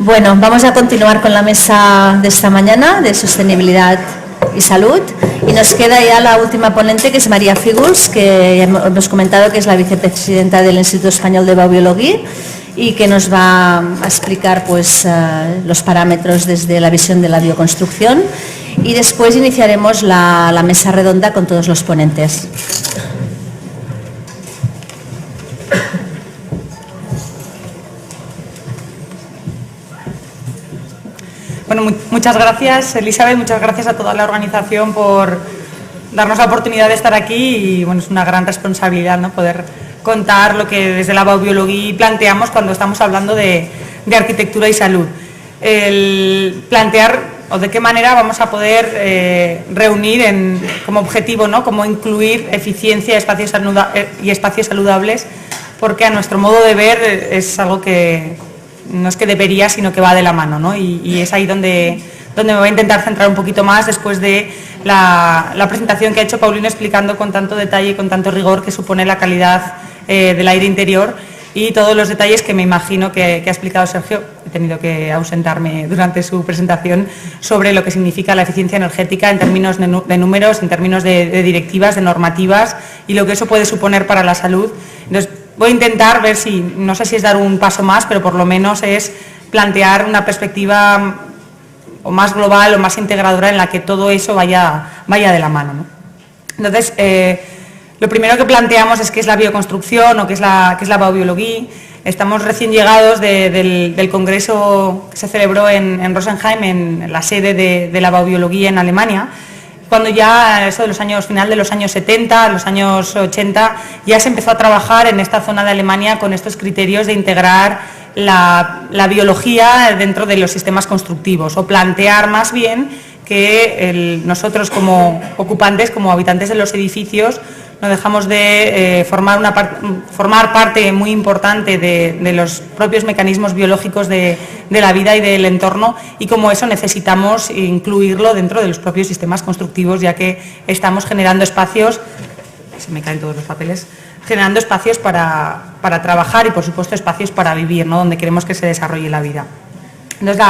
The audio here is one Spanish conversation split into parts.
Bueno, vamos a continuar con la mesa de esta mañana de sostenibilidad y salud, y nos queda ya la última ponente, que es María Fígols, que hemos comentado que es la vicepresidenta del Instituto Español de Biobiología y que nos va a explicar pues, los parámetros desde la visión de la bioconstrucción, y después iniciaremos la mesa redonda con todos los ponentes. Bueno, muchas gracias, Elizabeth, muchas gracias a toda la organización por darnos la oportunidad de estar aquí, y bueno, es una gran responsabilidad, ¿no?, poder contar lo que desde la biobiología planteamos cuando estamos hablando de arquitectura y salud. El plantear o de qué manera vamos a poder reunir como objetivo, ¿no?, cómo incluir eficiencia y espacios saludables, porque a nuestro modo de ver es algo que no es que debería, sino que va de la mano, ¿no? Y es ahí donde me voy a intentar centrar un poquito más después de la presentación que ha hecho Paulina, explicando con tanto detalle y con tanto rigor qué supone la calidad del aire interior y todos los detalles que me imagino que ha explicado Sergio. He tenido que ausentarme durante su presentación sobre lo que significa la eficiencia energética en términos de números, en términos de directivas, de normativas, y lo que eso puede suponer para la salud. Entonces, voy a intentar ver si, no sé si es dar un paso más, pero por lo menos es plantear una perspectiva o más global o más integradora en la que todo eso vaya de la mano, ¿no? Entonces, lo primero que planteamos es qué es la bioconstrucción o qué es la biobiología. Estamos recién llegados del congreso que se celebró en Rosenheim, en la sede de la biobiología en Alemania, cuando ya, eso de los años, final de los años 70, los años 80, ya se empezó a trabajar en esta zona de Alemania con estos criterios de integrar la biología dentro de los sistemas constructivos, o plantear más bien que nosotros como ocupantes, como habitantes de los edificios, no dejamos de formar parte muy importante de los propios mecanismos biológicos de la vida y del entorno, y como eso necesitamos incluirlo dentro de los propios sistemas constructivos, ya que estamos generando espacios, se me caen todos los papeles, generando espacios para trabajar y, por supuesto, espacios para vivir, ¿no?, donde queremos que se desarrolle la vida. Entonces,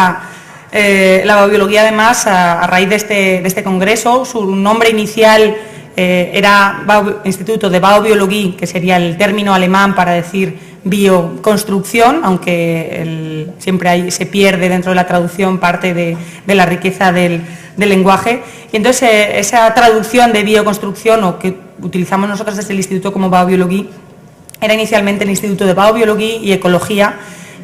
la biobiología, además, a raíz de este congreso, su nombre inicial era Instituto de Biobiología, que sería el término alemán para decir bioconstrucción, aunque siempre se pierde dentro de la traducción parte de la riqueza del lenguaje. Y entonces esa traducción de bioconstrucción, o que utilizamos nosotros desde el Instituto como Biobiología, era inicialmente el Instituto de Biobiología y Ecología,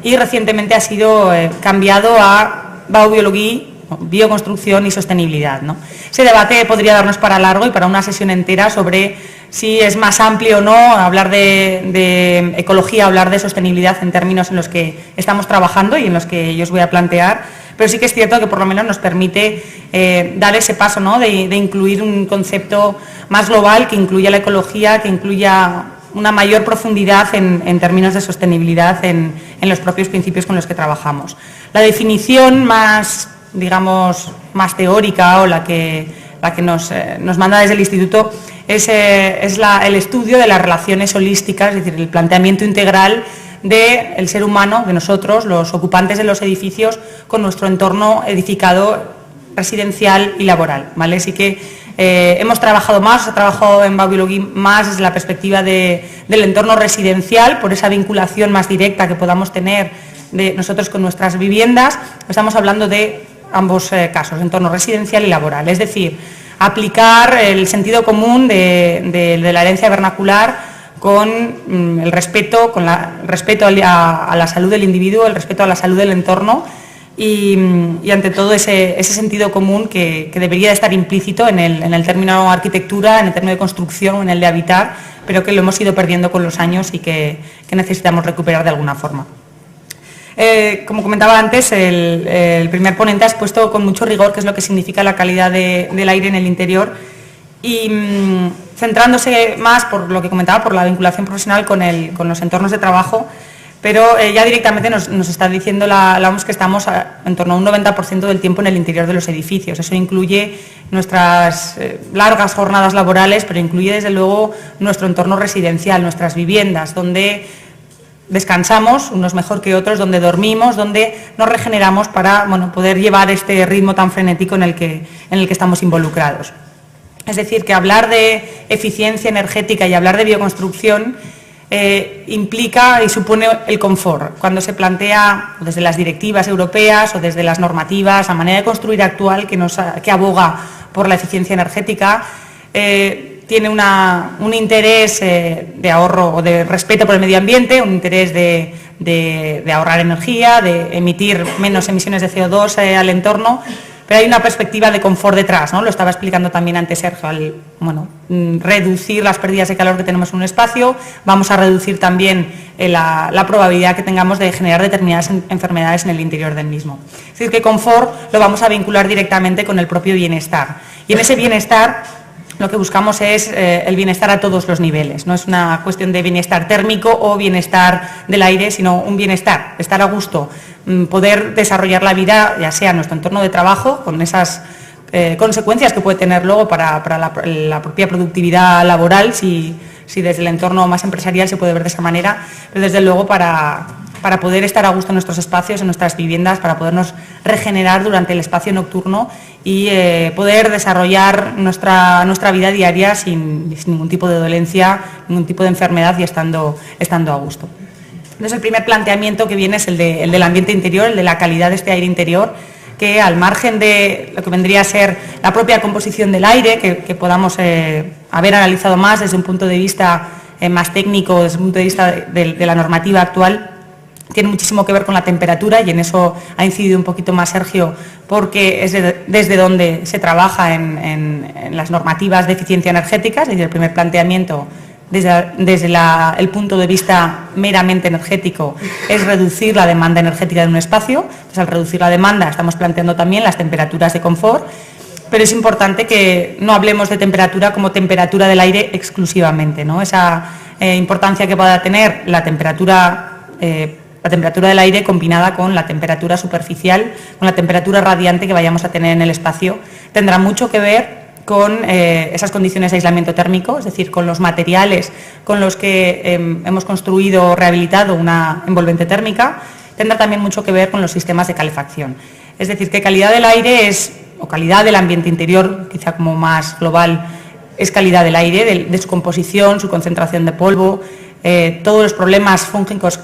y recientemente ha sido cambiado a Biobiología, bioconstrucción y sostenibilidad, ¿no? Ese debate podría darnos para largo y para una sesión entera sobre si es más amplio o no hablar de ecología, hablar de sostenibilidad en términos en los que estamos trabajando y en los que yo os voy a plantear, pero sí que es cierto que por lo menos nos permite dar ese paso, ¿no?, de incluir un concepto más global que incluya la ecología, que incluya una mayor profundidad en términos de sostenibilidad en los propios principios con los que trabajamos. La definición más, digamos, más teórica, o la que nos manda desde el Instituto, es el estudio de las relaciones holísticas, es decir, el planteamiento integral del ser humano, de nosotros, los ocupantes de los edificios, con nuestro entorno edificado, residencial y laboral, ¿vale? Así que hemos trabajado en biobiología más desde la perspectiva del entorno residencial, por esa vinculación más directa que podamos tener de nosotros con nuestras viviendas. Estamos hablando de ambos casos, entorno residencial y laboral, es decir, aplicar el sentido común de la herencia vernacular con el respeto, a la salud del individuo, el respeto a la salud del entorno, y ante todo ese sentido común que debería de estar implícito en el término arquitectura, en el término de construcción, en el de habitar, pero que lo hemos ido perdiendo con los años y que necesitamos recuperar de alguna forma. Como comentaba antes, el primer ponente ha expuesto con mucho rigor qué es lo que significa la calidad del aire en el interior, y centrándose más, por lo que comentaba, por la vinculación profesional con los entornos de trabajo, pero ya directamente nos está diciendo la OMS que estamos en torno a un 90% del tiempo en el interior de los edificios. Eso incluye nuestras largas jornadas laborales, pero incluye desde luego nuestro entorno residencial, nuestras viviendas, donde descansamos, unos mejor que otros, donde dormimos, donde nos regeneramos para poder llevar este ritmo tan frenético en el que estamos involucrados. Es decir, que hablar de eficiencia energética y hablar de bioconstrucción implica y supone el confort. Cuando se plantea desde las directivas europeas o desde las normativas, la manera de construir actual que aboga por la eficiencia energética, tiene un interés de ahorro o de respeto por el medio ambiente, un interés de ahorrar energía, de emitir menos emisiones de CO2 al entorno, pero hay una perspectiva de confort detrás, ¿no? Lo estaba explicando también antes Sergio, al reducir las pérdidas de calor que tenemos en un espacio, vamos a reducir también la probabilidad que tengamos de generar determinadas enfermedades en el interior del mismo. Es decir, que confort lo vamos a vincular directamente con el propio bienestar. Y en ese bienestar lo que buscamos es el bienestar a todos los niveles. No es una cuestión de bienestar térmico o bienestar del aire, sino un bienestar, estar a gusto, poder desarrollar la vida, ya sea en nuestro entorno de trabajo, con esas consecuencias que puede tener luego para la propia productividad laboral, si desde el entorno más empresarial se puede ver de esa manera, pero desde luego para poder estar a gusto en nuestros espacios, en nuestras viviendas, para podernos regenerar durante el espacio nocturno y poder desarrollar nuestra vida diaria sin ningún tipo de dolencia, ningún tipo de enfermedad y estando a gusto. Entonces, el primer planteamiento que viene es el del ambiente interior, el de la calidad de este aire interior, que al margen de lo que vendría a ser la propia composición del aire, que podamos haber analizado más desde un punto de vista más técnico, desde un punto de vista de la normativa actual, tiene muchísimo que ver con la temperatura, y en eso ha incidido un poquito más Sergio, porque es desde donde se trabaja en las normativas de eficiencia energética. Es decir, el primer planteamiento desde el punto de vista meramente energético es reducir la demanda energética de un espacio. Entonces, al reducir la demanda estamos planteando también las temperaturas de confort, pero es importante que no hablemos de temperatura como temperatura del aire exclusivamente, ¿no? Esa importancia que pueda tener la temperatura del aire combinada con la temperatura superficial, con la temperatura radiante que vayamos a tener en el espacio, tendrá mucho que ver con esas condiciones de aislamiento térmico, es decir, con los materiales con los que hemos construido o rehabilitado una envolvente térmica. Tendrá también mucho que ver con los sistemas de calefacción. Es decir, que calidad del aire o calidad del ambiente interior, quizá como más global, es calidad del aire, de su composición, su concentración de polvo, todos los problemas fúngicos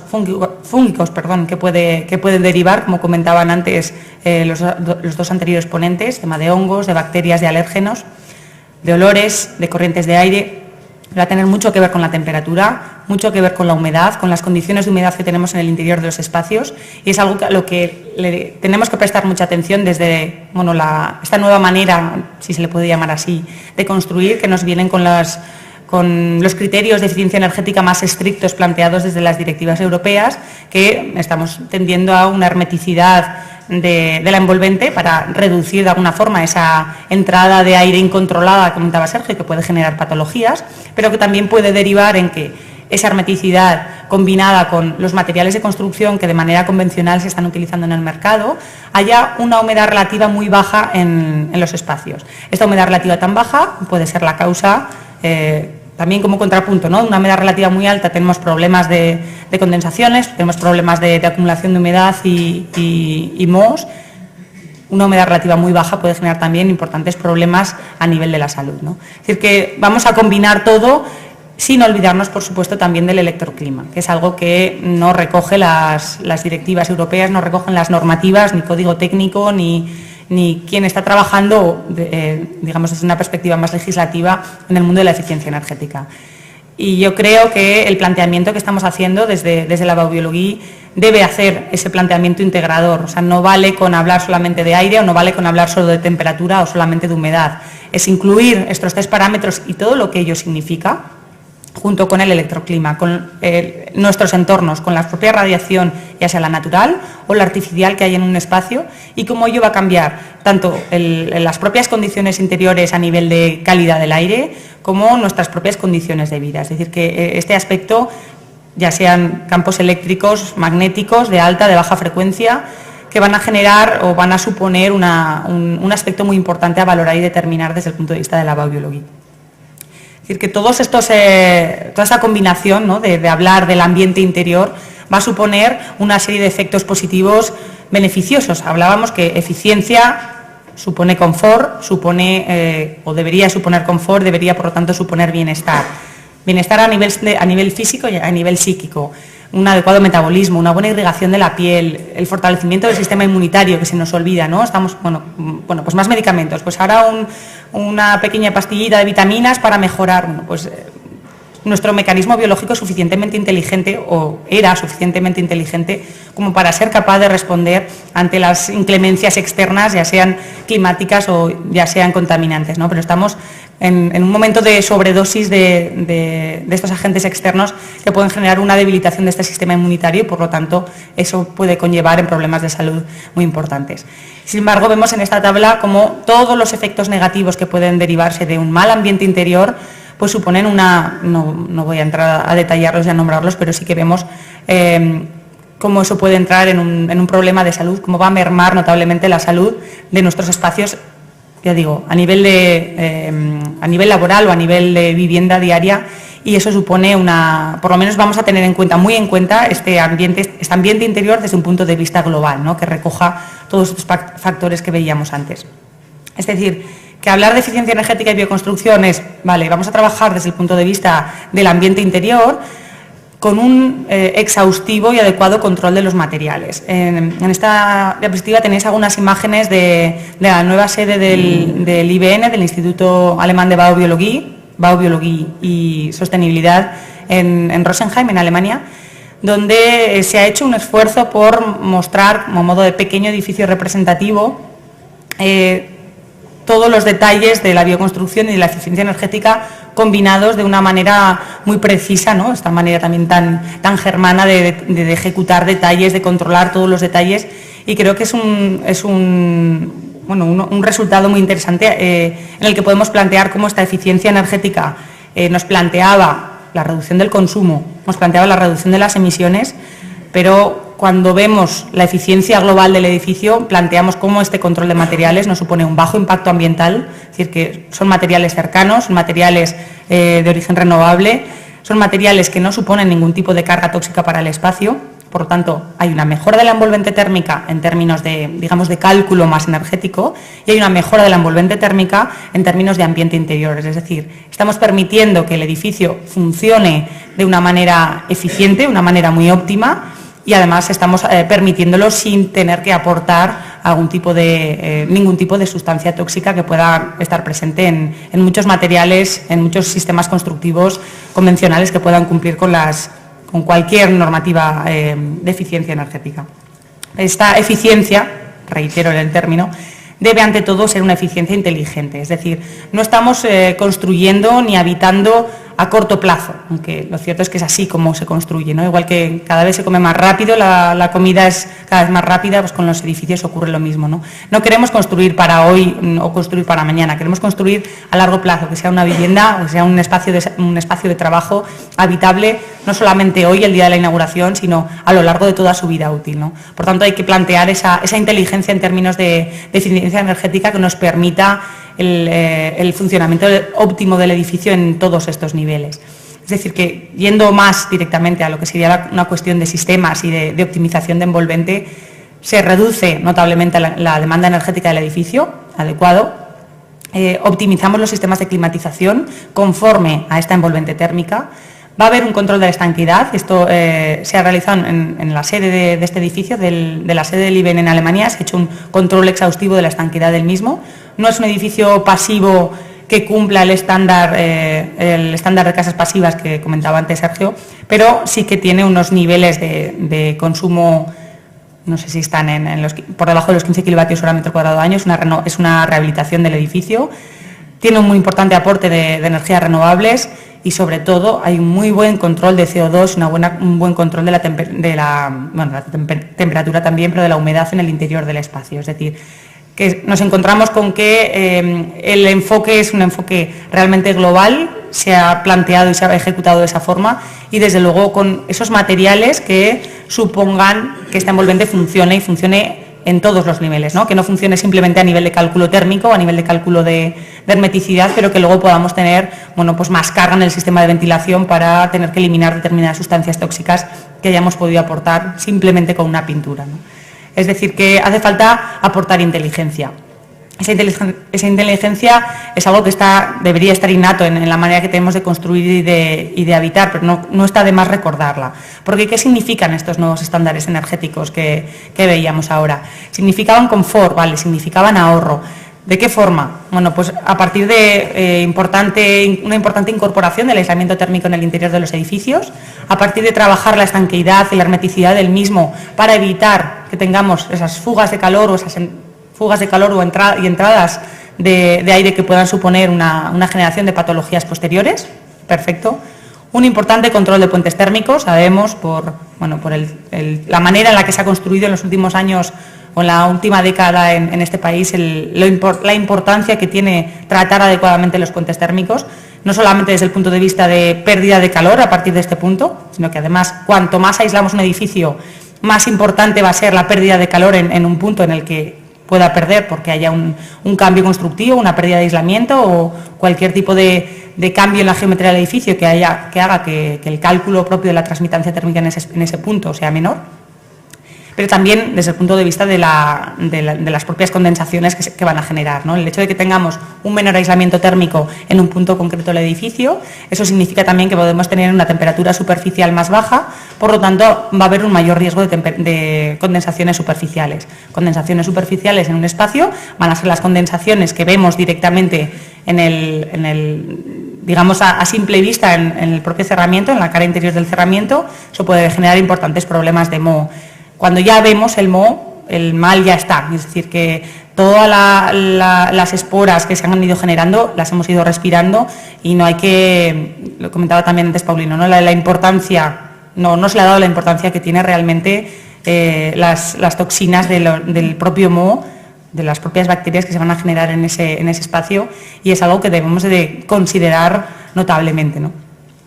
que pueden derivar, como comentaban antes los dos anteriores ponentes, tema de hongos, de bacterias, de alérgenos, de olores, de corrientes de aire. Va a tener mucho que ver con la temperatura, mucho que ver con la humedad, con las condiciones de humedad que tenemos en el interior de los espacios, y es algo a lo que tenemos que prestar mucha atención desde esta nueva manera, si se le puede llamar así, de construir, que nos vienen con los criterios de eficiencia energética más estrictos planteados desde las directivas europeas, que estamos tendiendo a una hermeticidad de la envolvente para reducir de alguna forma esa entrada de aire incontrolada, comentaba Sergio, que puede generar patologías, pero que también puede derivar en que esa hermeticidad combinada con los materiales de construcción que de manera convencional se están utilizando en el mercado, haya una humedad relativa muy baja en los espacios. Esta humedad relativa tan baja puede ser la causa, también como contrapunto, ¿no? Una humedad relativa muy alta, tenemos problemas de condensaciones, tenemos problemas de acumulación de humedad y mohos. Una humedad relativa muy baja puede generar también importantes problemas a nivel de la salud, ¿no? Es decir, que vamos a combinar todo, sin olvidarnos, por supuesto, también del electroclima, que es algo que no recoge las directivas europeas, no recogen las normativas, ni código técnico, ni quien está trabajando, digamos, desde una perspectiva más legislativa en el mundo de la eficiencia energética. Y yo creo que el planteamiento que estamos haciendo desde la baubiología debe hacer ese planteamiento integrador. O sea, no vale con hablar solamente de aire o no vale con hablar solo de temperatura o solamente de humedad. Es incluir estos tres parámetros y todo lo que ello significa, junto con el electroclima, con nuestros entornos, con la propia radiación, ya sea la natural o la artificial que hay en un espacio, y cómo ello va a cambiar tanto las propias condiciones interiores a nivel de calidad del aire, como nuestras propias condiciones de vida. Es decir, que este aspecto, ya sean campos eléctricos, magnéticos, de alta, de baja frecuencia, que van a generar o van a suponer un aspecto muy importante a valorar y determinar desde el punto de vista de la baubiología. Es Es decir, que toda esta combinación, ¿no?, de hablar del ambiente interior va a suponer una serie de efectos positivos beneficiosos. Hablábamos que eficiencia supone confort, o debería suponer confort, debería por lo tanto suponer bienestar. Bienestar a nivel físico y a nivel psíquico. Un adecuado metabolismo, una buena irrigación de la piel, el fortalecimiento del sistema inmunitario, que se nos olvida, ¿no? Estamos, pues más medicamentos, pues ahora una pequeña pastillita de vitaminas para mejorar, nuestro mecanismo biológico es suficientemente inteligente, o era suficientemente inteligente, como para ser capaz de responder ante las inclemencias externas, ya sean climáticas o ya sean contaminantes, ¿no? Pero estamos en un momento de sobredosis de estos agentes externos que pueden generar una debilitación de este sistema inmunitario y, por lo tanto, eso puede conllevar en problemas de salud muy importantes. Sin embargo, vemos en esta tabla como todos los efectos negativos que pueden derivarse de un mal ambiente interior pues suponen no voy a entrar a detallarlos y a nombrarlos, pero sí que vemos cómo eso puede entrar en un problema de salud, cómo va a mermar notablemente la salud de nuestros espacios, ya digo, a nivel laboral o a nivel de vivienda diaria, y eso supone por lo menos vamos a tener muy en cuenta este ambiente interior desde un punto de vista global, ¿no?, que recoja todos estos factores que veíamos antes. Es decir, que hablar de eficiencia energética y bioconstrucción es, vale, vamos a trabajar desde el punto de vista del ambiente interior con un exhaustivo y adecuado control de los materiales. En esta diapositiva tenéis algunas imágenes de la nueva sede del IBN, del Instituto Alemán de Baubiologie y Sostenibilidad en Rosenheim, en Alemania, donde se ha hecho un esfuerzo por mostrar, como modo de pequeño edificio representativo, todos los detalles de la bioconstrucción y de la eficiencia energética combinados de una manera muy precisa, ¿no?, esta manera también tan germana de ejecutar detalles, de controlar todos los detalles, y creo que es un resultado muy interesante en el que podemos plantear cómo esta eficiencia energética nos planteaba la reducción del consumo, nos planteaba la reducción de las emisiones, pero cuando vemos la eficiencia global del edificio, planteamos cómo este control de materiales nos supone un bajo impacto ambiental, es decir, que son materiales cercanos, son materiales de origen renovable, son materiales que no suponen ningún tipo de carga tóxica para el espacio. Por lo tanto, hay una mejora de la envolvente térmica en términos de cálculo más energético, y hay una mejora de la envolvente térmica en términos de ambiente interior. Es decir, estamos permitiendo que el edificio funcione de una manera eficiente, de una manera muy óptima, y además estamos permitiéndolo sin tener que aportar ningún tipo de sustancia tóxica que pueda estar presente en muchos materiales, en muchos sistemas constructivos convencionales que puedan cumplir con cualquier normativa de eficiencia energética. Esta eficiencia, reitero el término, debe ante todo ser una eficiencia inteligente, es decir, no estamos construyendo ni habitando a corto plazo, aunque lo cierto es que es así como se construye, ¿no? Igual que cada vez se come más rápido, la comida es cada vez más rápida, pues con los edificios ocurre lo mismo, ¿no? No queremos construir para hoy o construir para mañana, queremos construir a largo plazo, que sea una vivienda, que sea un espacio de trabajo habitable, no solamente hoy, el día de la inauguración, sino a lo largo de toda su vida útil, ¿no? Por tanto, hay que plantear esa inteligencia en términos de eficiencia energética que nos permita el funcionamiento óptimo del edificio en todos estos niveles. Es decir, que yendo más directamente a lo que sería una cuestión de sistemas y de optimización de envolvente, se reduce notablemente la demanda energética del edificio, adecuado, optimizamos los sistemas de climatización conforme a esta envolvente térmica. Va a haber un control de la estanquidad. Esto se ha realizado en la sede de este edificio, de la sede del IBN en Alemania. Se ha hecho un control exhaustivo de la estanquidad del mismo. No es un edificio pasivo que cumpla el estándar de casas pasivas que comentaba antes Sergio, pero sí que tiene unos niveles de consumo, no sé si están por debajo de los 15 kilovatios hora metro cuadrado año. Es una rehabilitación del edificio. Tiene un muy importante aporte de energías renovables. Y sobre todo hay un muy buen control de CO2, un buen control de la temperatura también, pero de la humedad en el interior del espacio. Es decir, que nos encontramos con que el enfoque es un enfoque realmente global, se ha planteado y se ha ejecutado de esa forma, y desde luego con esos materiales que supongan que esta envolvente funcione en todos los niveles, ¿no? Que no funcione simplemente a nivel de cálculo térmico, a nivel de cálculo de hermeticidad, pero que luego podamos tener, bueno, pues más carga en el sistema de ventilación para tener que eliminar determinadas sustancias tóxicas que hayamos podido aportar simplemente con una pintura, ¿no? Es decir, que hace falta aportar inteligencia. Esa inteligencia es algo que debería estar innato en la manera que tenemos de construir y de habitar, pero no está de más recordarla. Porque ¿qué significan estos nuevos estándares energéticos que veíamos ahora? Significaban confort, ¿vale? Significaban ahorro. ¿De qué forma? Bueno, pues a partir de una importante incorporación del aislamiento térmico en el interior de los edificios, a partir de trabajar la estanqueidad y la hermeticidad del mismo para evitar que tengamos esas fugas de calor o entradas de aire que puedan suponer una generación de patologías posteriores. Perfecto. Un importante control de puentes térmicos, sabemos por la manera en la que se ha construido en los últimos años o en la última década en este país, la importancia que tiene tratar adecuadamente los puentes térmicos, no solamente desde el punto de vista de pérdida de calor a partir de este punto, sino que además cuanto más aislamos un edificio, más importante va a ser la pérdida de calor en un punto en el que pueda perder porque haya un cambio constructivo, una pérdida de aislamiento o cualquier tipo de cambio en la geometría del edificio que haga que el cálculo propio de la transmitancia térmica en ese punto sea menor. Pero también desde el punto de vista de las propias condensaciones que van a generar, ¿no? El hecho de que tengamos un menor aislamiento térmico en un punto concreto del edificio, eso significa también que podemos tener una temperatura superficial más baja, por lo tanto va a haber un mayor riesgo de condensaciones superficiales. Condensaciones superficiales en un espacio van a ser las condensaciones que vemos directamente digamos a simple vista en el propio cerramiento, en la cara interior del cerramiento. Eso puede generar importantes problemas de moho. Cuando ya vemos el moho, el mal ya está, es decir, que todas las esporas que se han ido generando las hemos ido respirando y no hay que, lo comentaba también antes Paulino, ¿no? La importancia, no se le ha dado la importancia que tiene realmente las toxinas del propio moho, de las propias bacterias que se van a generar en ese espacio, y es algo que debemos de considerar notablemente, ¿no?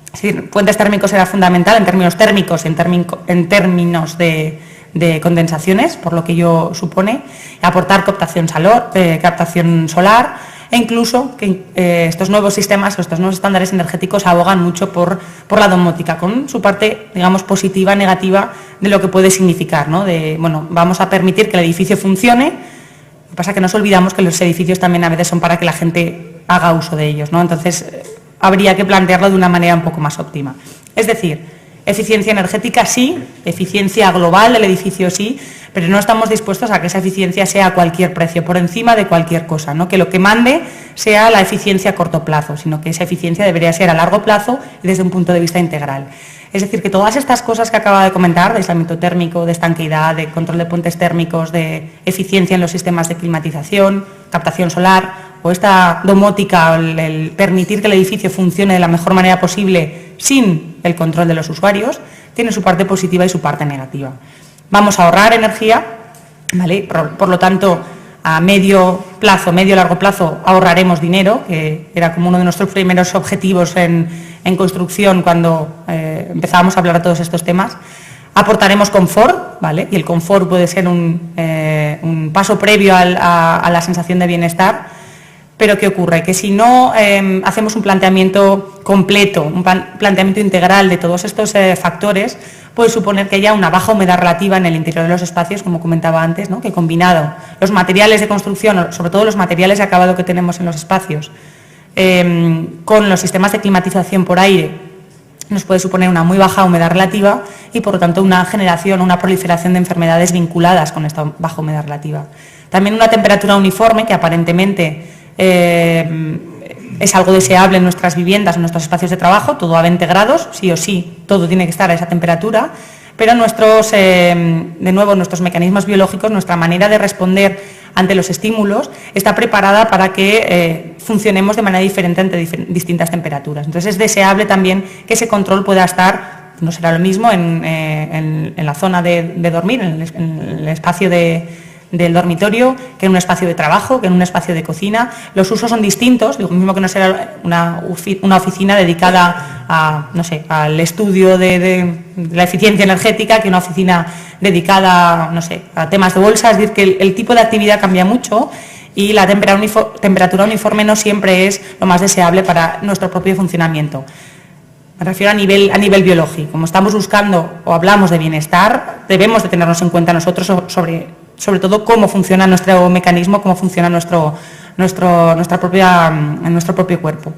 Es decir, puentes térmicos era fundamental en términos térmicos, en términos de condensaciones, por lo que ello supone, aportar captación solar e incluso que estos nuevos sistemas o estos nuevos estándares energéticos abogan mucho por la domótica, con su parte, digamos, positiva, negativa de lo que puede significar, ¿no? Vamos a permitir que el edificio funcione, lo que pasa es que nos olvidamos que los edificios también a veces son para que la gente haga uso de ellos, ¿no? Entonces, habría que plantearlo de una manera un poco más óptima. Es decir, eficiencia energética sí, eficiencia global del edificio sí, pero no estamos dispuestos a que esa eficiencia sea a cualquier precio, por encima de cualquier cosa, ¿no? Que lo que mande sea la eficiencia a corto plazo, sino que esa eficiencia debería ser a largo plazo y desde un punto de vista integral. Es decir, que todas estas cosas que acaba de comentar, de aislamiento térmico, de estanqueidad, de control de puentes térmicos, de eficiencia en los sistemas de climatización, captación solar, o esta domótica, el permitir que el edificio funcione de la mejor manera posible sin el control de los usuarios, tiene su parte positiva y su parte negativa. Vamos a ahorrar energía, ¿vale? Por lo tanto, a medio largo plazo ahorraremos dinero, que era como uno de nuestros primeros objetivos en construcción cuando empezábamos a hablar de todos estos temas. Aportaremos confort, ¿vale? Y el confort puede ser un paso previo a la sensación de bienestar. Pero ¿qué ocurre? Que si no hacemos un planteamiento completo, un planteamiento integral de todos estos factores, puede suponer que haya una baja humedad relativa en el interior de los espacios, como comentaba antes, ¿no? Que combinado los materiales de construcción, sobre todo los materiales de acabado que tenemos en los espacios, con los sistemas de climatización por aire, nos puede suponer una muy baja humedad relativa y, por lo tanto, una generación, una proliferación de enfermedades vinculadas con esta baja humedad relativa. También una temperatura uniforme, que aparentemente es algo deseable en nuestras viviendas, en nuestros espacios de trabajo, todo a 20 grados, sí o sí, todo tiene que estar a esa temperatura, pero nuestros mecanismos biológicos, nuestra manera de responder ante los estímulos está preparada para que funcionemos de manera diferente ante distintas temperaturas. Entonces es deseable también que ese control pueda estar, no será lo mismo en la zona de dormir, en el espacio de del dormitorio que en un espacio de trabajo, que en un espacio de cocina. Los usos son distintos, lo mismo que no será una oficina dedicada a, no sé, al estudio de la eficiencia energética que una oficina dedicada, no sé, a temas de bolsa. Es decir, que el tipo de actividad cambia mucho y la temperatura uniforme no siempre es lo más deseable para nuestro propio funcionamiento. Me refiero a nivel biológico. Como estamos buscando o hablamos de bienestar, debemos de tenernos en cuenta nosotros sobre todo cómo funciona nuestro mecanismo, cómo funciona nuestro propio cuerpo.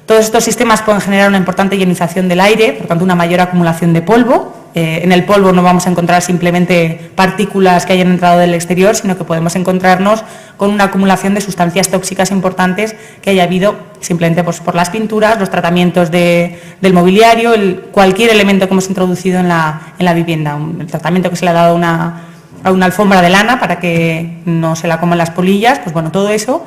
Todos estos sistemas pueden generar una importante ionización del aire, por tanto una mayor acumulación de polvo. En el polvo no vamos a encontrar simplemente partículas que hayan entrado del exterior, sino que podemos encontrarnos con una acumulación de sustancias tóxicas importantes que haya habido simplemente pues, por las pinturas, los tratamientos del mobiliario, cualquier elemento que hemos introducido en la vivienda, el tratamiento que se le ha dado a una alfombra de lana para que no se la coman las polillas, pues bueno, todo eso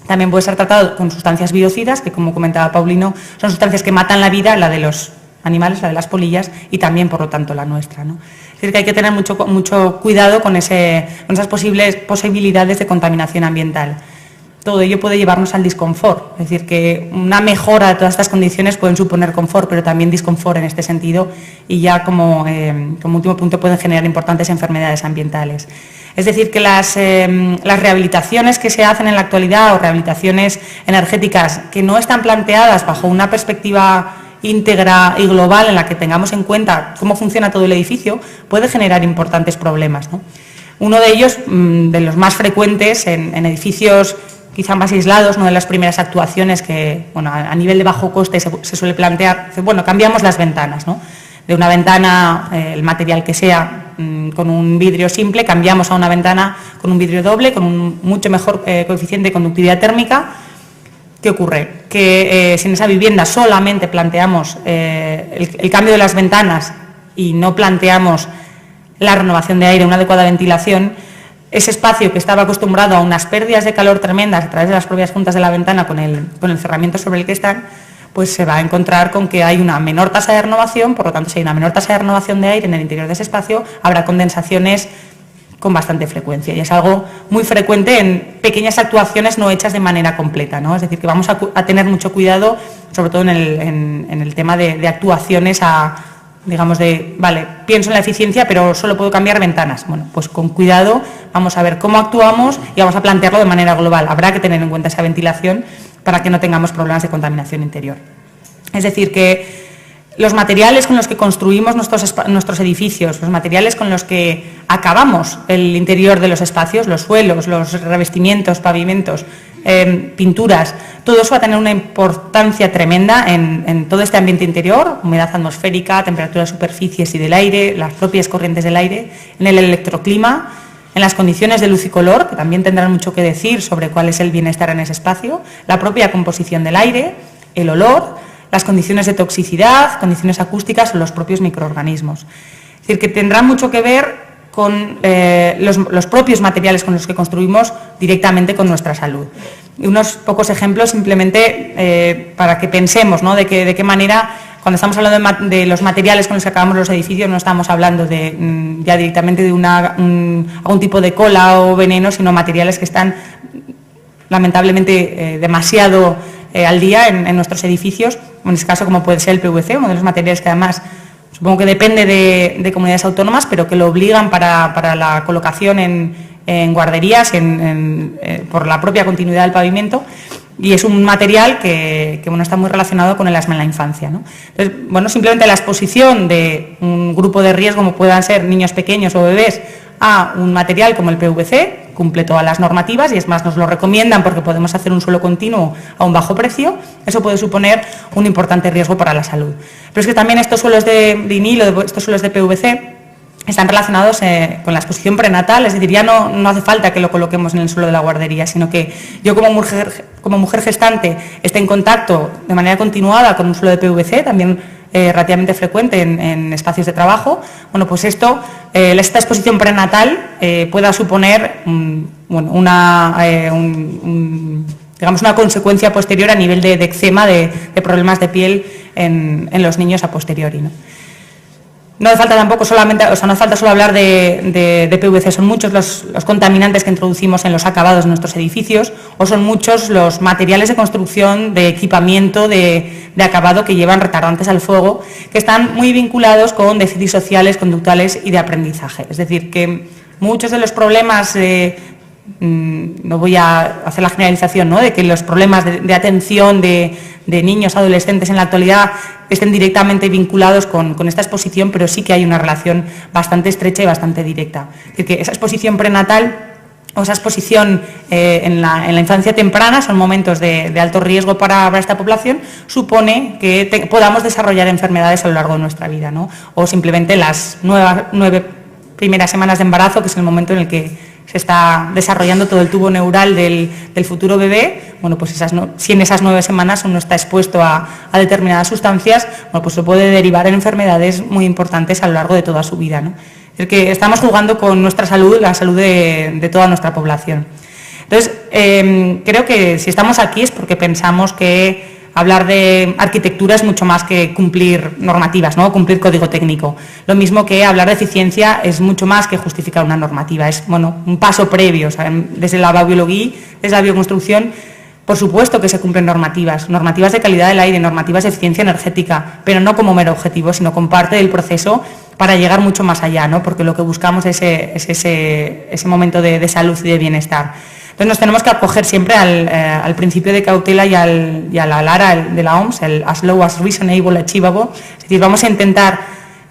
también puede ser tratado con sustancias biocidas, que como comentaba Paulino, son sustancias que matan la vida, la de los animales, la de las polillas, y también, por lo tanto, la nuestra, ¿no? Es decir, que hay que tener mucho cuidado con esas posibilidades de contaminación ambiental. Todo ello puede llevarnos al disconfort, es decir, que una mejora de todas estas condiciones pueden suponer confort, pero también disconfort en este sentido, y ya como último punto pueden generar importantes enfermedades ambientales. Es decir, que las rehabilitaciones que se hacen en la actualidad o rehabilitaciones energéticas que no están planteadas bajo una perspectiva íntegra y global en la que tengamos en cuenta cómo funciona todo el edificio, puede generar importantes problemas, ¿no? Uno de ellos, de los más frecuentes en edificios quizá más aislados, una de las primeras actuaciones que bueno, a nivel de bajo coste se suele plantear, bueno, cambiamos las ventanas, ¿no? De una ventana, el material que sea, con un vidrio simple, cambiamos a una ventana con un vidrio doble, con un mucho mejor coeficiente de conductividad térmica. ¿Qué ocurre? Que si en esa vivienda solamente planteamos el cambio de las ventanas y no planteamos la renovación de aire, una adecuada ventilación, ese espacio que estaba acostumbrado a unas pérdidas de calor tremendas a través de las propias juntas de la ventana con el cerramiento sobre el que están, pues se va a encontrar con que hay una menor tasa de renovación, por lo tanto, si hay una menor tasa de renovación de aire en el interior de ese espacio, habrá condensaciones con bastante frecuencia, y es algo muy frecuente en pequeñas actuaciones no hechas de manera completa, ¿no? Es decir, que vamos a tener mucho cuidado, sobre todo en el tema de actuaciones digamos vale, pienso en la eficiencia, pero solo puedo cambiar ventanas. Bueno, pues con cuidado vamos a ver cómo actuamos y vamos a plantearlo de manera global. Habrá que tener en cuenta esa ventilación para que no tengamos problemas de contaminación interior. Es decir, que los materiales con los que construimos nuestros edificios, los materiales con los que acabamos el interior de los espacios, los suelos, los revestimientos, pavimentos, pinturas, todo eso va a tener una importancia tremenda en todo este ambiente interior, humedad atmosférica, temperatura de superficies y del aire, las propias corrientes del aire, en el electroclima, en las condiciones de luz y color, que también tendrán mucho que decir sobre cuál es el bienestar en ese espacio, la propia composición del aire, el olor, las condiciones de toxicidad, condiciones acústicas o los propios microorganismos. Es decir, que tendrá mucho que ver con los propios materiales con los que construimos directamente con nuestra salud. Y unos pocos ejemplos simplemente para que pensemos, ¿no? de qué manera, cuando estamos hablando de los materiales con los que acabamos los edificios, no estamos hablando ya directamente de algún tipo de cola o veneno, sino materiales que están lamentablemente demasiado al día en nuestros edificios, en este caso como puede ser el PVC, uno de los materiales que además supongo que depende de comunidades autónomas, pero que lo obligan para la colocación en guarderías, por la propia continuidad del pavimento, y es un material que bueno, está muy relacionado con el asma en la infancia, ¿no? Entonces, bueno, simplemente la exposición de un grupo de riesgo, como puedan ser niños pequeños o bebés, a un material como el PVC, cumple todas las normativas y es más, nos lo recomiendan porque podemos hacer un suelo continuo a un bajo precio, eso puede suponer un importante riesgo para la salud. Pero es que también estos suelos de vinilo, estos suelos de PVC, están relacionados con la exposición prenatal, es decir, ya no hace falta que lo coloquemos en el suelo de la guardería, sino que yo como mujer gestante esté en contacto de manera continuada con un suelo de PVC, también relativamente frecuente en espacios de trabajo, bueno, pues esta exposición prenatal pueda suponer digamos una consecuencia posterior a nivel de eczema, de problemas de piel en los niños a posteriori, ¿no? No hace falta tampoco solamente, no hace falta solo hablar de PVC, son muchos los contaminantes que introducimos en los acabados de nuestros edificios, o son muchos los materiales de construcción, de equipamiento, de acabado que llevan retardantes al fuego, que están muy vinculados con déficits sociales, conductuales y de aprendizaje. Es decir, que muchos de los problemas, no voy a hacer la generalización, ¿no?, de que los problemas de atención de niños, adolescentes en la actualidad estén directamente vinculados con esta exposición, pero sí que hay una relación bastante estrecha y bastante directa. Es decir, que esa exposición prenatal o esa exposición en la infancia temprana son momentos de alto riesgo para esta población, supone que podamos desarrollar enfermedades a lo largo de nuestra vida, ¿no? O simplemente las 9 primeras semanas de embarazo, que es el momento en el que se está desarrollando todo el tubo neural del futuro bebé. Bueno, pues si en esas 9 semanas uno está expuesto a determinadas sustancias, bueno, pues se puede derivar en enfermedades muy importantes a lo largo de toda su vida, ¿no? Es decir, que estamos jugando con nuestra salud, la salud de toda nuestra población. Entonces, creo que si estamos aquí es porque pensamos que hablar de arquitectura es mucho más que cumplir normativas, ¿no?, cumplir código técnico. Lo mismo que hablar de eficiencia es mucho más que justificar una normativa, es un paso previo. O sea, desde la biobiología, desde la bioconstrucción, por supuesto que se cumplen normativas de calidad del aire, normativas de eficiencia energética, pero no como mero objetivo, sino como parte del proceso para llegar mucho más allá, ¿no?, porque lo que buscamos es ese momento de salud y de bienestar. Entonces nos tenemos que acoger siempre al principio de cautela y a la LARA de la OMS, el as low as reasonable achievable. Es decir, vamos a intentar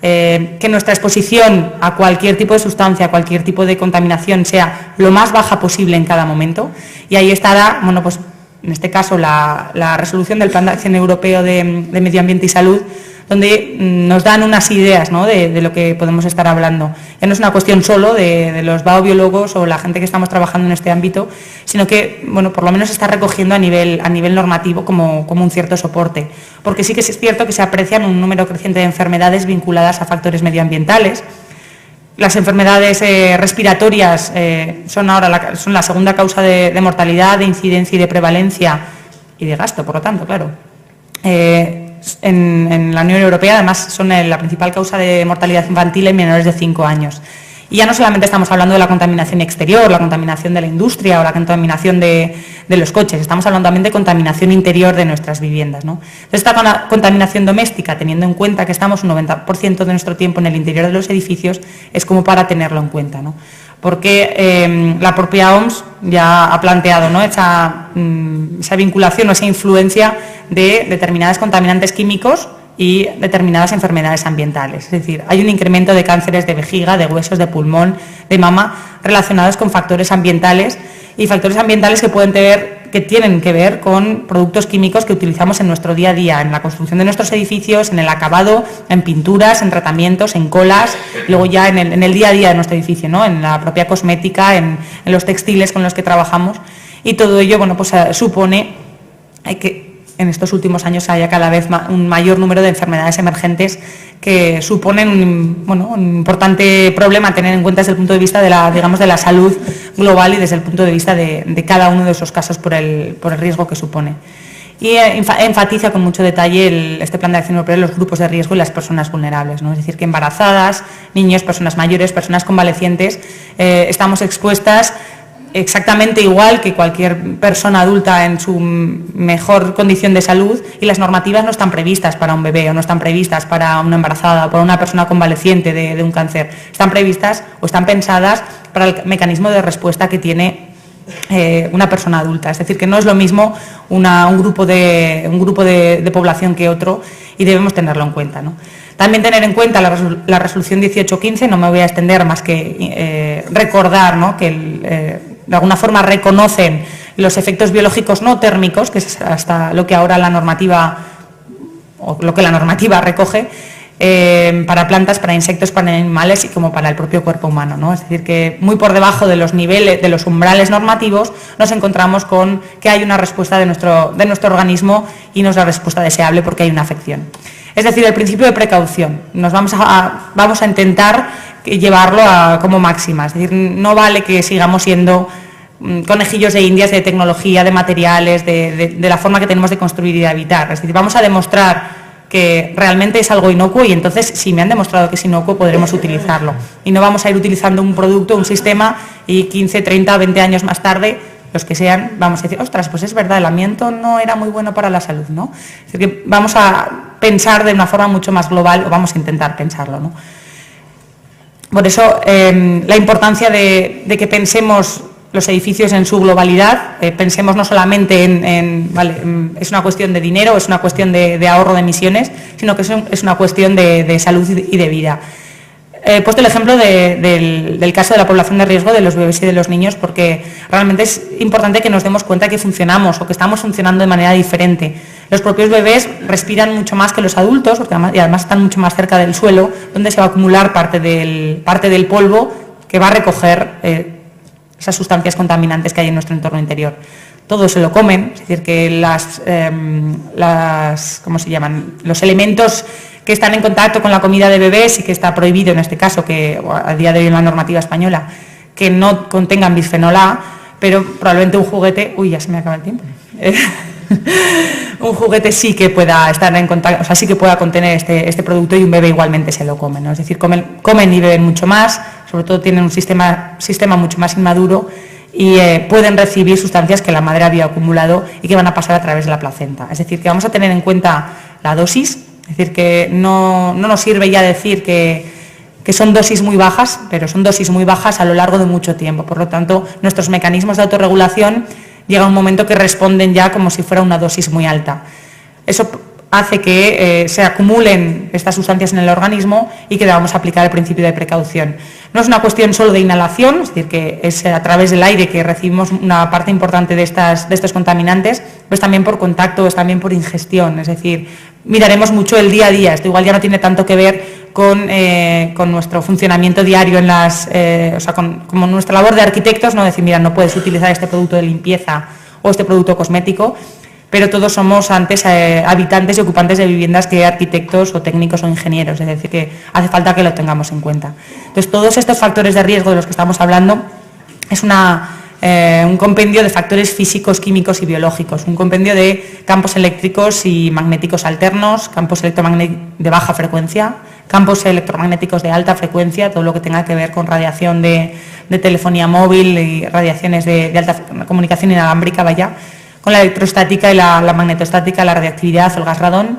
que nuestra exposición a cualquier tipo de sustancia, a cualquier tipo de contaminación sea lo más baja posible en cada momento, y ahí estará, bueno, pues en este caso la resolución del Plan de Acción Europeo de Medio Ambiente y Salud, donde nos dan unas ideas, ¿no?, de lo que podemos estar hablando. Ya no es una cuestión solo de los biobiólogos o la gente que estamos trabajando en este ámbito, sino que, bueno, por lo menos se está recogiendo a nivel normativo como un cierto soporte. Porque sí que es cierto que se aprecian un número creciente de enfermedades vinculadas a factores medioambientales. Las enfermedades respiratorias son la segunda causa de mortalidad, de incidencia y de prevalencia y de gasto, por lo tanto, claro. En la Unión Europea, además, son la principal causa de mortalidad infantil en menores de 5 años. Y ya no solamente estamos hablando de la contaminación exterior, la contaminación de la industria o la contaminación de los coches, estamos hablando también de contaminación interior de nuestras viviendas, ¿no? Entonces, esta contaminación doméstica, teniendo en cuenta que estamos un 90% de nuestro tiempo en el interior de los edificios, es como para tenerlo en cuenta, ¿no? Porque la propia OMS ya ha planteado, ¿no?, esa vinculación o esa influencia de determinados contaminantes químicos y determinadas enfermedades ambientales. Es decir, hay un incremento de cánceres de vejiga, de huesos, de pulmón, de mama, relacionados con factores ambientales y factores ambientales que tienen que ver con productos químicos que utilizamos en nuestro día a día, en la construcción de nuestros edificios, en el acabado, en pinturas, en tratamientos, en colas, luego ya en el día a día de nuestro edificio, ¿no?, en la propia cosmética, en los textiles con los que trabajamos, y todo ello, bueno, pues supone que en estos últimos años haya cada vez un mayor número de enfermedades emergentes que suponen un importante problema a tener en cuenta desde el punto de vista de la salud global y desde el punto de vista de cada uno de esos casos por el riesgo que supone. Y enfatiza con mucho detalle este Plan de Acción Europeo los grupos de riesgo y las personas vulnerables, ¿no? Es decir, que embarazadas, niños, personas mayores, personas convalecientes, estamos expuestas exactamente igual que cualquier persona adulta en su mejor condición de salud, y las normativas no están previstas para un bebé o no están previstas para una embarazada o para una persona convaleciente de un cáncer. Están previstas o están pensadas para el mecanismo de respuesta que tiene una persona adulta. Es decir, que no es lo mismo un grupo de población que otro, y debemos tenerlo en cuenta, ¿no? También tener en cuenta la resolución 1815, no me voy a extender más que recordar, ¿no?, que de alguna forma reconocen los efectos biológicos no térmicos, que es hasta lo que ahora la normativa recoge, para plantas, para insectos, para animales y como para el propio cuerpo humano, ¿no? Es decir, que muy por debajo de los niveles, de los umbrales normativos, nos encontramos con que hay una respuesta de nuestro organismo, y no es la respuesta deseable porque hay una afección. Es decir, el principio de precaución, vamos a intentar llevarlo como máxima. Es decir, no vale que sigamos siendo conejillos de indias de tecnología, de materiales, de la forma que tenemos de construir y de habitar. Es decir, vamos a demostrar que realmente es algo inocuo y entonces si me han demostrado que es inocuo podremos utilizarlo. Y no vamos a ir utilizando un producto, un sistema y 15, 30, 20 años más tarde, los que sean, vamos a decir, ostras, pues es verdad, el amianto no era muy bueno para la salud, ¿no? Es decir, que vamos a pensar de una forma mucho más global, o vamos a intentar pensarlo, ¿no? Por eso, la importancia de que pensemos los edificios en su globalidad, pensemos no solamente vale, es una cuestión de dinero, es una cuestión de ahorro de emisiones, sino que es una cuestión de salud y de vida. He puesto el ejemplo del caso de la población de riesgo de los bebés y de los niños porque realmente es importante que nos demos cuenta que funcionamos o que estamos funcionando de manera diferente. Los propios bebés respiran mucho más que los adultos porque además están mucho más cerca del suelo donde se va a acumular parte del polvo que va a recoger esas sustancias contaminantes que hay en nuestro entorno interior. Todo se lo comen, es decir, que ¿cómo se llaman? Los elementos que están en contacto con la comida de bebés y que está prohibido en este caso, que a día de hoy en la normativa española, que no contengan bisfenol A, pero probablemente un juguete, uy, ya se me acaba el tiempo, un juguete sí que pueda estar en contacto, o sea, sí que pueda contener este producto y un bebé igualmente se lo come, ¿no? Es decir, comen y beben mucho más, sobre todo tienen un sistema mucho más inmaduro y pueden recibir sustancias que la madre había acumulado y que van a pasar a través de la placenta. Es decir, que vamos a tener en cuenta la dosis, es decir, que no nos sirve ya decir que son dosis muy bajas, pero son dosis muy bajas a lo largo de mucho tiempo. Por lo tanto, nuestros mecanismos de autorregulación llega un momento que responden ya como si fuera una dosis muy alta. Eso hace que se acumulen estas sustancias en el organismo y que debamos aplicar el principio de precaución. No es una cuestión solo de inhalación, es decir, que es a través del aire que recibimos una parte importante de estos contaminantes, pues también por contacto, es también por ingestión, es decir, miraremos mucho el día a día, esto igual ya no tiene tanto que ver con nuestro funcionamiento diario como nuestra labor de arquitectos, no decir, mira, no puedes utilizar este producto de limpieza o este producto cosmético, pero todos somos antes habitantes y ocupantes de viviendas que arquitectos o técnicos o ingenieros, es decir, que hace falta que lo tengamos en cuenta. Entonces, todos estos factores de riesgo de los que estamos hablando es un compendio de factores físicos, químicos y biológicos, un compendio de campos eléctricos y magnéticos alternos, campos electromagnéticos de baja frecuencia, campos electromagnéticos de alta frecuencia, todo lo que tenga que ver con radiación de telefonía móvil y radiaciones de alta comunicación inalámbrica, con la electrostática y la magnetostática, la radiactividad o el gas radón,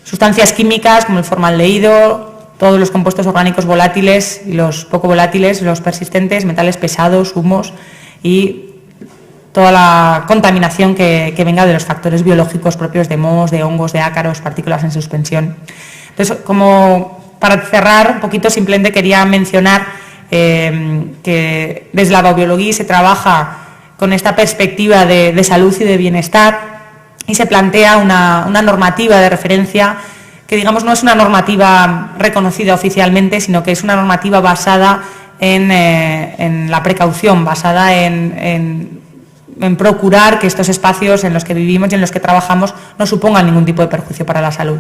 sustancias químicas como el formaldehído, todos los compuestos orgánicos volátiles y los poco volátiles, los persistentes, metales pesados, humos y toda la contaminación que venga de los factores biológicos propios de mohos, de hongos, de ácaros, partículas en suspensión. Entonces, como para cerrar un poquito, simplemente quería mencionar que desde la baubiología se trabaja con esta perspectiva de salud y de bienestar y se plantea una normativa de referencia que, digamos, no es una normativa reconocida oficialmente, sino que es una normativa basada en la precaución, basada en procurar que estos espacios en los que vivimos y en los que trabajamos no supongan ningún tipo de perjuicio para la salud.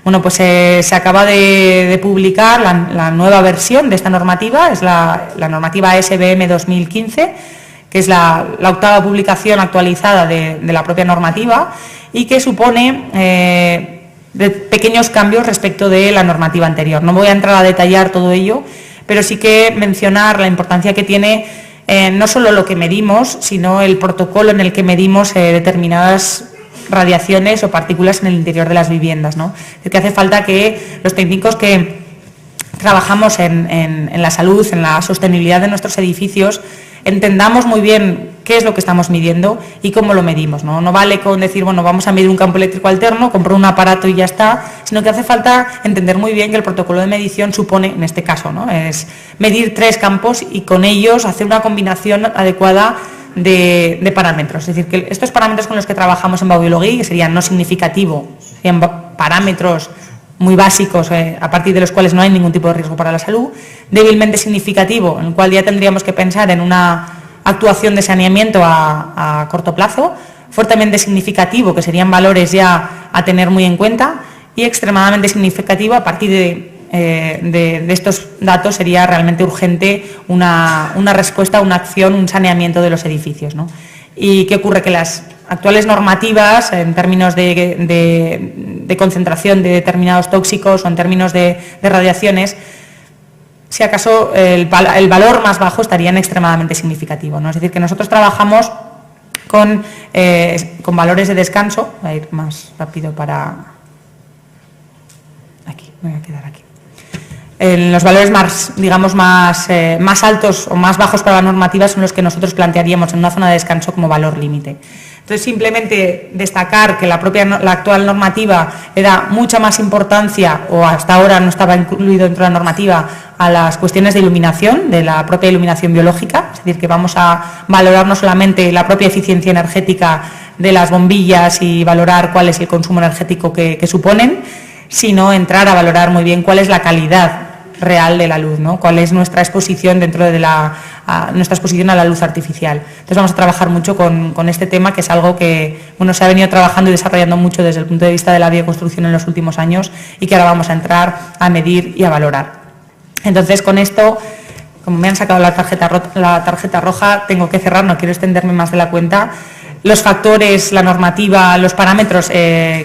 Bueno, pues se acaba de publicar la nueva versión de esta normativa, es la normativa SBM 2015, que es la octava publicación actualizada de la propia normativa y que supone de pequeños cambios respecto de la normativa anterior. No voy a entrar a detallar todo ello, pero sí que mencionar la importancia que tiene no solo lo que medimos, sino el protocolo en el que medimos determinadas radiaciones o partículas en el interior de las viviendas, ¿no? Es decir, que hace falta que los técnicos que trabajamos en la salud, en la sostenibilidad de nuestros edificios, entendamos muy bien qué es lo que estamos midiendo y cómo lo medimos, ¿no? No vale con decir, bueno, vamos a medir un campo eléctrico alterno, compro un aparato y ya está, sino que hace falta entender muy bien que el protocolo de medición supone, en este caso, ¿no?, es medir 3 campos y con ellos hacer una combinación adecuada de parámetros. Es decir, que estos parámetros con los que trabajamos en baubiología, que serían no significativo, serían parámetros muy básicos, a partir de los cuales no hay ningún tipo de riesgo para la salud, débilmente significativo, en el cual ya tendríamos que pensar en una actuación de saneamiento a corto plazo, fuertemente significativo, que serían valores ya a tener muy en cuenta, y extremadamente significativo, a partir de estos datos sería realmente urgente una respuesta, una acción, un saneamiento de los edificios, ¿no? ¿Y qué ocurre? Que las actuales normativas en términos de concentración de determinados tóxicos o en términos de radiaciones, si acaso el valor más bajo estaría en extremadamente significativo, ¿no? Es decir, que nosotros trabajamos con valores de descanso. Voy a ir más rápido para... Aquí, me voy a quedar aquí. Los valores más, digamos, más altos o más bajos para la normativa son los que nosotros plantearíamos en una zona de descanso como valor límite. Entonces, simplemente destacar que la actual normativa le da mucha más importancia, o hasta ahora no estaba incluido dentro de la normativa, a las cuestiones de iluminación, de la propia iluminación biológica, es decir, que vamos a valorar no solamente la propia eficiencia energética de las bombillas y valorar cuál es el consumo energético que suponen, sino entrar a valorar muy bien cuál es la calidad real de la luz, ¿no? Cuál es nuestra exposición dentro de nuestra exposición a la luz artificial. Entonces vamos a trabajar mucho con este tema, que es algo que se ha venido trabajando y desarrollando mucho desde el punto de vista de la bioconstrucción en los últimos años y que ahora vamos a entrar a medir y a valorar. Entonces, con esto, como me han sacado la tarjeta roja, tengo que cerrar, no quiero extenderme más de la cuenta. Los factores, la normativa, los parámetros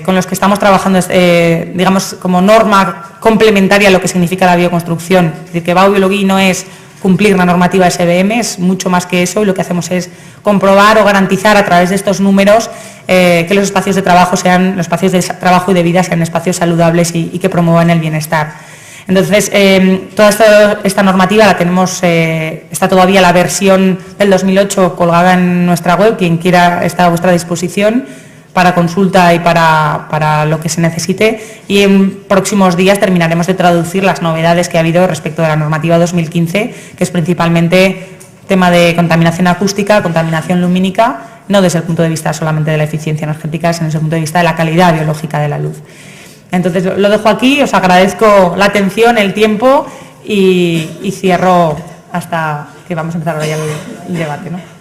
con los que estamos trabajando, digamos, como norma complementaria a lo que significa la bioconstrucción. Es decir, que biobiología no es cumplir la normativa SBM, es mucho más que eso, y lo que hacemos es comprobar o garantizar a través de estos números que los espacios de trabajo los espacios de trabajo y de vida sean espacios saludables y que promuevan el bienestar. Entonces, toda esta normativa la tenemos, está todavía la versión del 2008 colgada en nuestra web, quien quiera está a vuestra disposición para consulta y para lo que se necesite, y en próximos días terminaremos de traducir las novedades que ha habido respecto de la normativa 2015, que es principalmente tema de contaminación acústica, contaminación lumínica, no desde el punto de vista solamente de la eficiencia energética, sino desde el punto de vista de la calidad biológica de la luz. Entonces lo dejo aquí, os agradezco la atención, el tiempo y cierro hasta que vamos a empezar ahora ya el debate, ¿no?